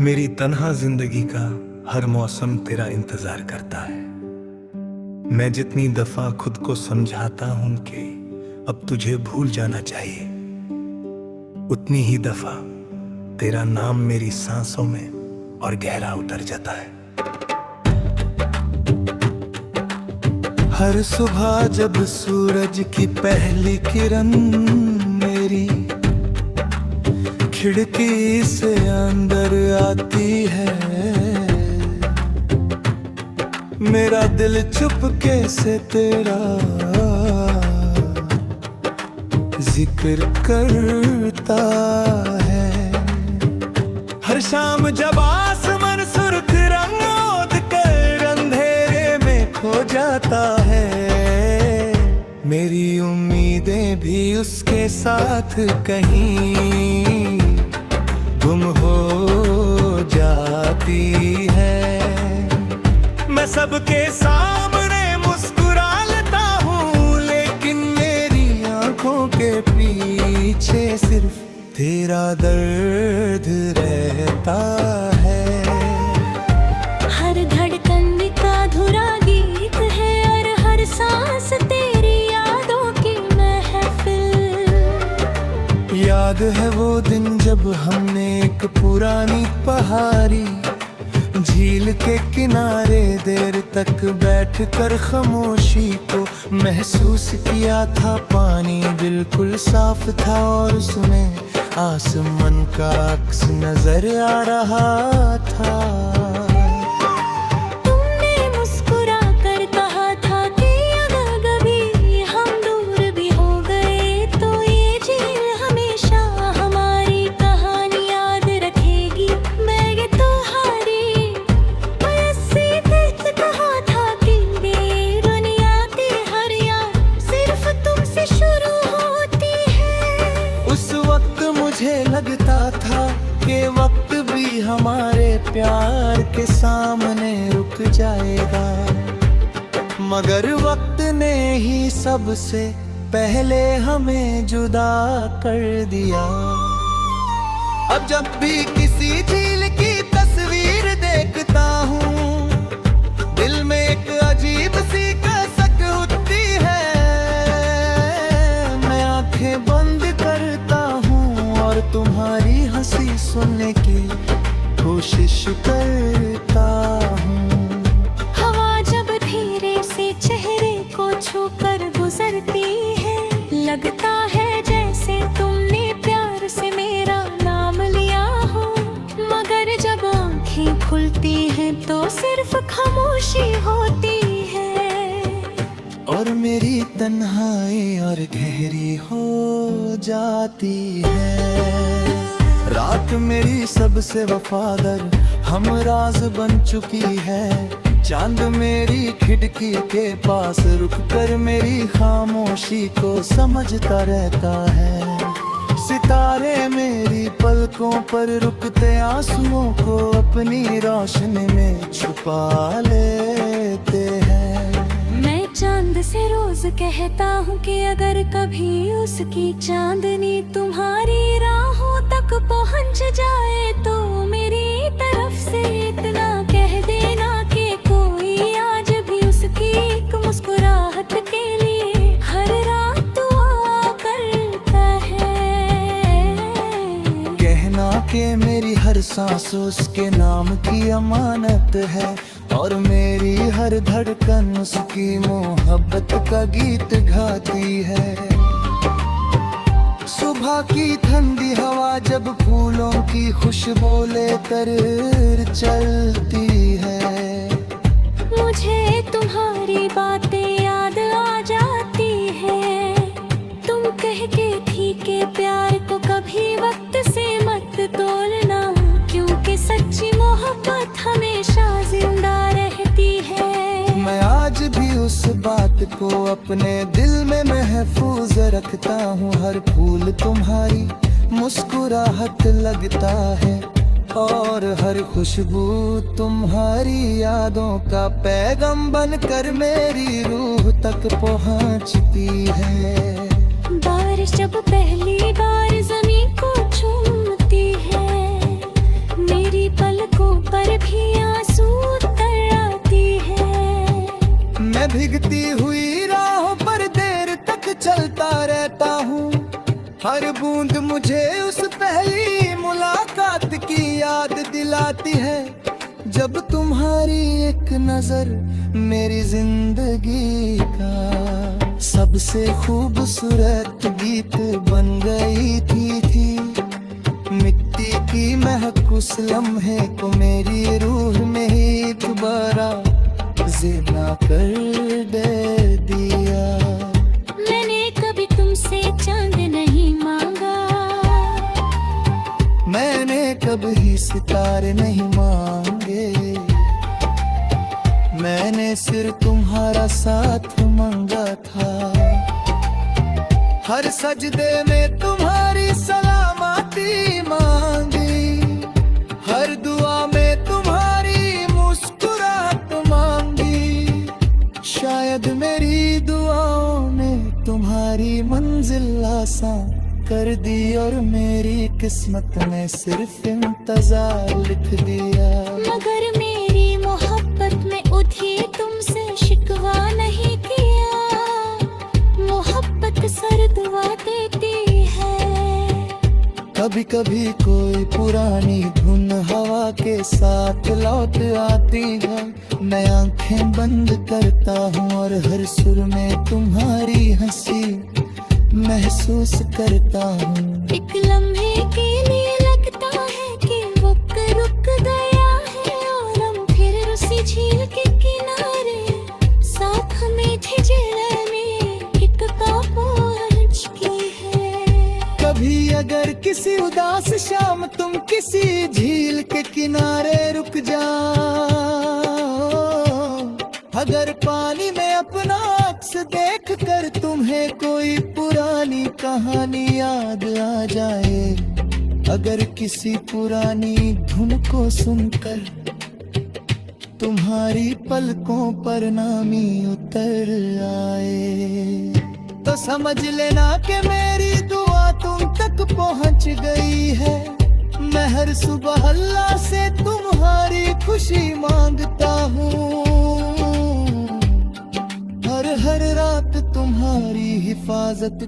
मेरी तन्हा जिंदगी का हर मौसम तेरा इंतजार करता है। मैं जितनी दफा खुद को समझाता हूं कि अब तुझे भूल जाना चाहिए, उतनी ही दफा तेरा नाम मेरी सांसों में और गहरा उतर जाता है। हर सुबह जब सूरज की पहली किरण मेरी खिड़की से अंदर आती है, मेरा दिल चुपके से तेरा जिक्र करता है। हर शाम जब आसमान सुर्ख रंग ओढ़ कर अंधेरे में खो जाता है, मेरी उम्मीदें भी उसके साथ कहीं गुम हो जाती है। मैं सबके सामने मुस्कुरा लेता हूँ, लेकिन मेरी आंखों के पीछे सिर्फ तेरा दर्द रहता है। हर धड़कन का अधूरा गीत है और हर सांस तेरी यादों की महफिल। याद है वो दिन जब हमने एक पुरानी पहाड़ी झील के किनारे देर तक बैठकर खामोशी को महसूस किया था। पानी बिल्कुल साफ था और उसमें आसमान का अक्स नजर आ रहा था। तुमने मुस्कुरा कर कहा था कि अगर कभी हम दूर भी हो गए तो ये झील हमेशा हमारी कहानी याद रखेगी। मैं ये तुम्हारी ऐसी दिल कहा था कि ये दुनिया की हर याद सिर्फ तुमसे शुरू होती है। उस वक्त मुझे लगता था कि वक्त भी हमारे प्यार के सामने रुक जाएगा, मगर वक्त ने ही सबसे पहले हमें जुदा कर दिया। अब जब भी किसी झील की तस्वीर देखता हूँ, दिल में एक अजीब सी कसक होती है। मैं आंखें बंद करता हूँ और तुम्हारी हंसी सुनने की कोशिश करता हूँ। हवा जब धीरे से चेहरे को छूकर गुजरती है, लगता है जैसे तुमने प्यार से मेरा नाम लिया हो। मगर जब आंखें खुलती हैं तो सिर्फ खामोशी होती है और मेरी तन्हाई और गहरी हो जाती है। रात मेरी सबसे वफादार हमराज बन चुकी है। चांद मेरी खिड़की के पास रुककर मेरी खामोशी को समझता रहता है। सितारे मेरी पलकों पर रुकते आंसुओं को अपनी रोशनी में छुपा लेते हैं। मैं चांद से रोज कहता हूँ कि अगर कभी उसकी चांदनी तुम्हारी राहों तक पहुँच जाए तो मेरी तरफ से इतना कह देना कि कोई आज भी उसकी एक मुस्कुराहट के लिए हर रात दुआ करता है। कहना कि मेरी हर सांस उसके नाम की अमानत है और मेरी हर धड़कन उसकी मोहब्बत का गीत गाती है। सुबह की ठंडी हवा जब फूलों की खुशबू लेकर चलती है, मुझे तुम्हारी बातें याद आ जाती है। तुम कह के थी कि प्यार को कभी वक्त से मत तोलना, क्योंकि सच्ची मोहब्बत हमेशा जिंदा रहती है। मैं आज भी उस बात को अपने दिल में महफूज रखता हूँ। हर फूल तुम्हारी मुस्कुराहट लगता है और हर खुशबू तुम्हारी यादों का पैगाम बनकर मेरी रूह तक पहुँचती है। बारिश जब पहली बार जमीन को चूमती है, मेरी पल चलता रहता हूँ। हर बूंद मुझे उस पहली मुलाकात की याद दिलाती है, जब तुम्हारी एक नजर मेरी जिंदगी का सबसे खूबसूरत गीत बन गई थी। मिट्टी की महक उस लम्हे को मेरी रूह में ही दोबारा जिंदा कर दे दिया। मैंने कभी तुमसे चांद नहीं मांगा, मैंने कभी सितारे नहीं मांगे, मैंने सिर्फ तुम्हारा साथ मांगा था। हर सजदे में तुम्हारी सलामती मांगी, हर दुआ में तुम्हारी मुस्कुराहट मांगी। शायद मेरी दुआओं ने तुम्हारी मंजिल आसान कर दी और मेरी किस्मत में सिर्फ इंतजार लिख दिया। मगर मेरी मोहब्बत में उठी तुमसे शिकवा नहीं किया, मोहब्बत सर दुआ देती है। कभी कभी कोई पुरानी धुन हवा के साथ लौट आती है, मैं आंखें बंद करता हूँ और हर सुर में तुम्हारी हंसी महसूस करता हूँ। एक लम्हे के लिए लगता है कि वक्त रुक गया है और हम फिर उसी झील के किनारे साथ मीठी जेल में एक पहुंच की है। कभी अगर किसी उदास शाम तुम किसी झील के किनारे रुक जाओ, अगर पानी में अपना अक्स देख कर तुम्हें कोई पुरानी कहानी याद आ जाए, अगर किसी पुरानी धुन को सुनकर तुम्हारी पलकों पर नामी उतर आए, तो समझ लेना कि मेरी दुआ तुम तक पहुंच गई है। मैं हर सुबह अल्लाह से तुम्हारी खुशी मांगता हूँ, हर रात तुम्हारी हिफाजत